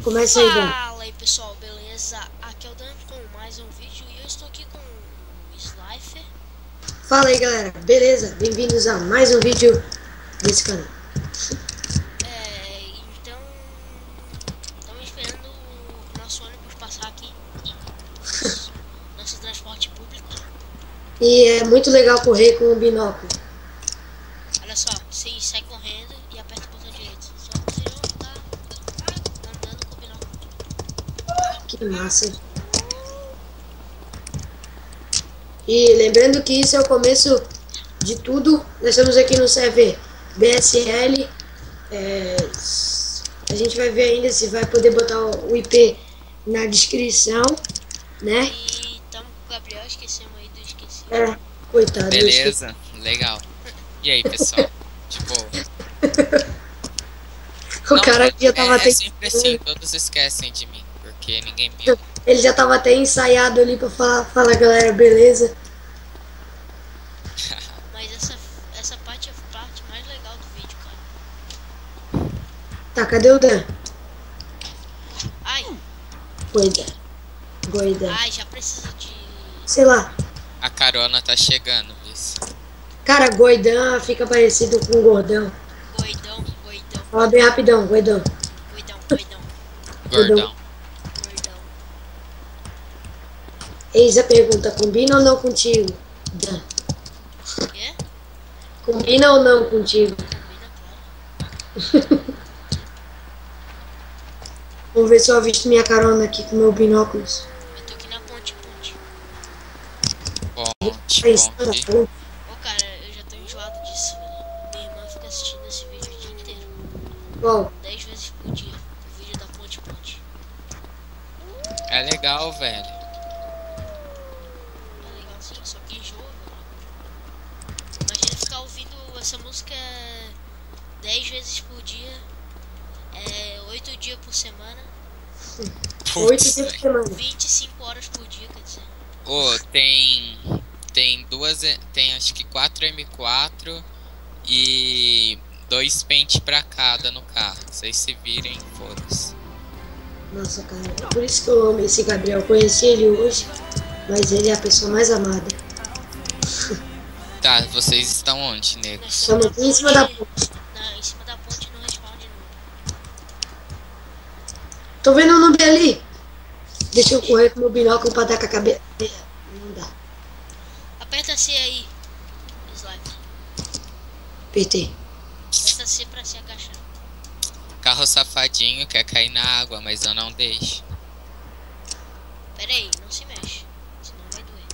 Começa aí, Dan. Fala aí pessoal, beleza? Aqui é o Dan com mais um vídeo e eu estou aqui com o Slifer. Fala aí, galera. Beleza? Bem-vindos a mais um vídeo desse canal. Então estamos esperando o nosso ônibus passar aqui, nosso transporte público. E é muito legal correr com o binóculo. Olha só, você sai correndo e aperta o botão direito. Só você não tá andando com o binóculo. Que massa. E lembrando que isso é o começo de tudo. Nós estamos aqui no server BSL. A gente vai ver ainda se vai poder botar o IP na descrição, né? E estamos com o Gabriel, esquecemos aí do esqueci. Coitado. Beleza, legal. E aí, pessoal? Tipo, O cara que já tava até... sempre assim, todos esquecem de mim, porque ninguém me ama. Ele já tava até ensaiado ali pra falar, fala galera, beleza? Mas essa parte é a parte mais legal do vídeo, cara. Tá, cadê o Dan? Ai, Goida. já precisa de... Sei lá. A carona tá chegando, isso. Cara, Goidan fica parecido com gordão. Goidão. Fala bem rapidão, Goidão. Gordão. Eis a pergunta, combina ou não contigo? Dan. Quê? Combina ou não contigo? Combina, claro. Vamos ver se eu avisto minha carona aqui com meu binóculos. Eu tô aqui na ponte. Ponte, Tá em cima da ponte. ponte. Ô, cara, eu já tô enjoado disso, velho. Minha irmã fica assistindo esse vídeo o dia inteiro. Bom, 10 vezes por dia. O vídeo da ponte. É legal, velho. É legalzinho, só que enjoa, velho. Imagina ficar ouvindo essa música 10 vezes por dia. 8 dias por semana. 8 Putz, dias por velho. semana. 25 horas por dia, quer dizer. Ô, tem duas, tem acho que 4 M4 e 2 pente pra cada no carro. Vocês se virem, foda-se. Nossa, cara, é por isso que eu amo esse Gabriel. Eu conheci ele hoje, mas ele é a pessoa mais amada. Tá, vocês estão onde, nego? Nós Estamos aqui em cima da ponte. Em cima da ponte no respawn de novo. Tô vendo um noob ali. Deixa eu correr com o meu binóculo pra dar com a cabeça. Não dá. Aperta C aí, Slime. Apertei. Aperta C pra se agachar. Carro safadinho quer cair na água, mas eu não deixo. Pera aí, não se mexe. Senão vai doer.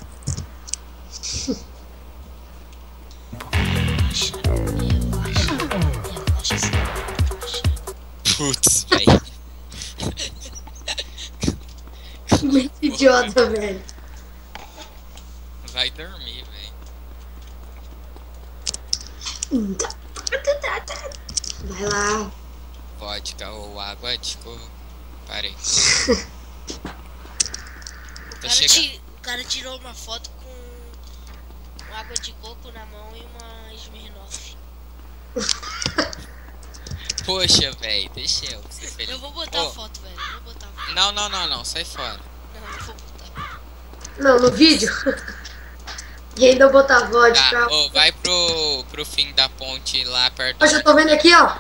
Relaxa assim. Relaxa. Putz, velho. Muito idiota, velho. Vai dormir, velho. Vai lá. Vodka ou água, tipo. Parei. Tô chegando. O cara tirou uma foto com água de coco na mão e uma Smirnoff. Poxa, velho, deixa eu ser feliz. Eu vou botar Ô, a foto, velho. Eu vou botar a foto. Não, sai fora. Não, eu vou botar. Não, no vídeo. E ainda eu botar vodka. Tá, ô, vai pro fim da ponte lá perto Poxa, eu tô vendo aqui, ó.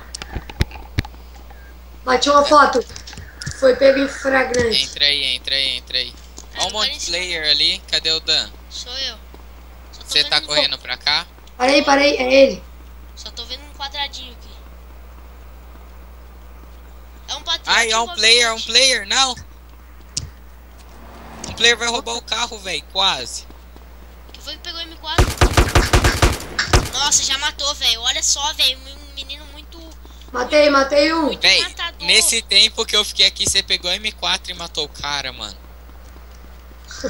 Bati uma foto. Foi pego em flagrante. Entra aí. Ó um não vai multiplayer ali, cadê o Dan? Sou eu. Só tô Você vendo tá um correndo pra cá? Parei, é ele. Só tô vendo um quadradinho aqui. É um patriota. Ai, ó um habitante. player, não! Um player vai roubar o carro, velho, quase. Que foi que pegou M4? Nossa, já matou, velho. Olha só, velho. Um menino muito Matei um. Véi, matador. nesse tempo que eu fiquei aqui, você pegou M4 e matou o cara, mano.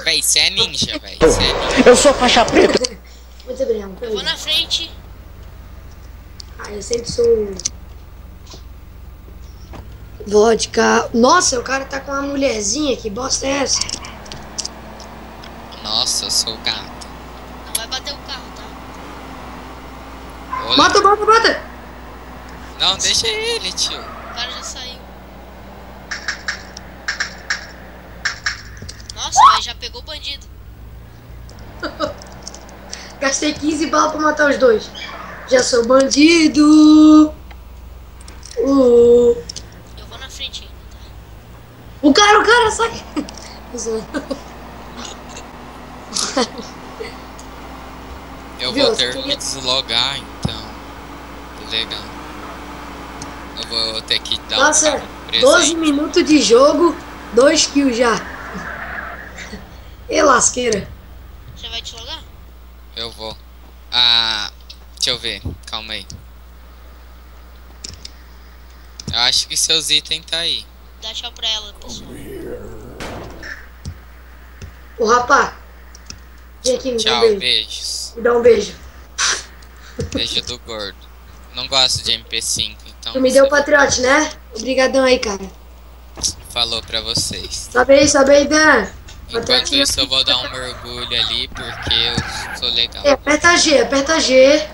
Véi, você é ninja, véi. Você é ninja. Eu sou faixa preta. Muito obrigado. Eu vou na frente. Ah, eu sempre sou... Vodka. Nossa, o cara tá com uma mulherzinha. Que bosta é essa? Nossa, eu sou gato. Não vai bater o carro, tá? Olha. Bota! Não, deixa ele, tio. O cara já saiu. pegou o bandido. Gastei 15 balas pra matar os dois. Já sou bandido. Eu vou na frente ainda, tá? O cara, sai. Eu Viu, vou ter você que me deslogar, então. Legal. Eu vou ter que dar Nossa, um presente. 12 minutos de jogo, 2 kills já. E lasqueira. Você vai te logar? Eu vou. Ah, deixa eu ver. Calma aí. Eu acho que seus itens tá aí. Dá tchau pra ela, pessoal. Ô, rapá. Vem aqui, me dá um Tchau, beijo. beijos. Me dá um beijo. Beijo do gordo. Não gosto de MP5, então. Tu me deu o patriote, né? Obrigadão aí, cara. Falou pra vocês. Sobe aí, Dan. Enquanto Patriote isso, eu vou dar um mergulho ali, porque eu sou legal. aperta G, aperta G.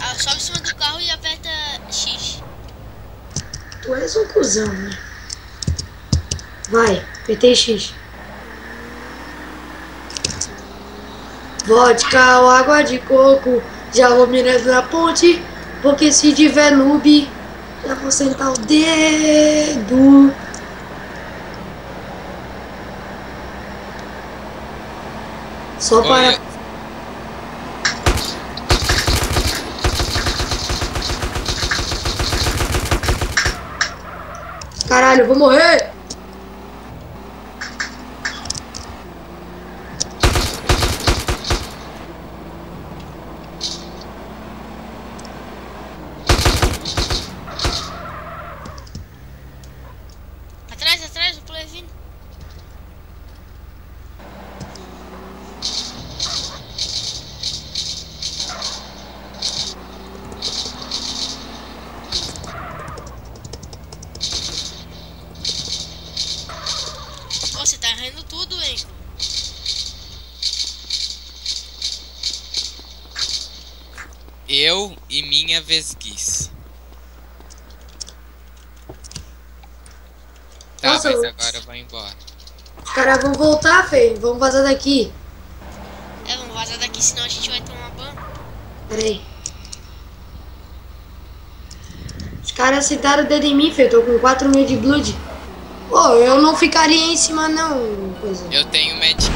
Ah, sobe em cima do carro e aperta X. Tu és um cuzão, né? Vai, apertei X. Vodka ou água de coco, já vou mirando na ponte, porque se tiver noob, já vou sentar o dedo. Só para... Olha, Caralho, eu vou morrer! Atrás, o play vindo. Pô, você tá errando tudo, hein? eu e minha vesguice. Tá, Nossa, mas eu- agora eu vou embora. Os caras vão voltar, feio. Vamos vazar daqui. É, vamos vazar daqui, senão a gente vai tomar banho. Pera aí. Os caras sentaram o dedo em mim, feio. Tô com 4.000 de blood. Pô, eu não ficaria em cima, não. Coisa. Eu tenho medkit.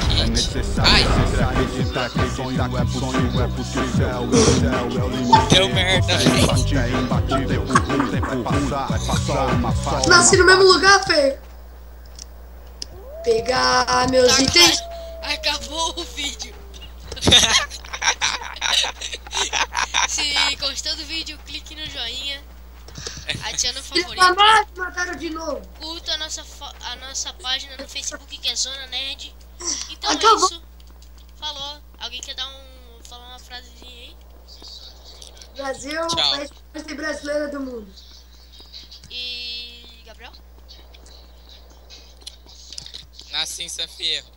Ai, deu merda, velho. Nasci no mesmo lugar, feio. Pegar meus Tá, itens. acabou o vídeo. Se gostou do vídeo, clique no joinha. Adiciona o Filha da favorito. mãe, mataram de novo. Curta a nossa página no Facebook, que é Zona Nerd. Então Acabou. é isso. Falou. Alguém quer falar uma frasezinha aí? Brasil, Tchau. país mais brasileira do mundo. E... Gabriel? Nasci em San Fierro.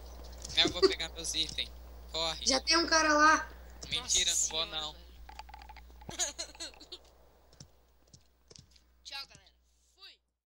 Eu vou pegar meus itens. Corre. Já tem um cara lá. Mentira, Nossa não vou senhora, não. velho.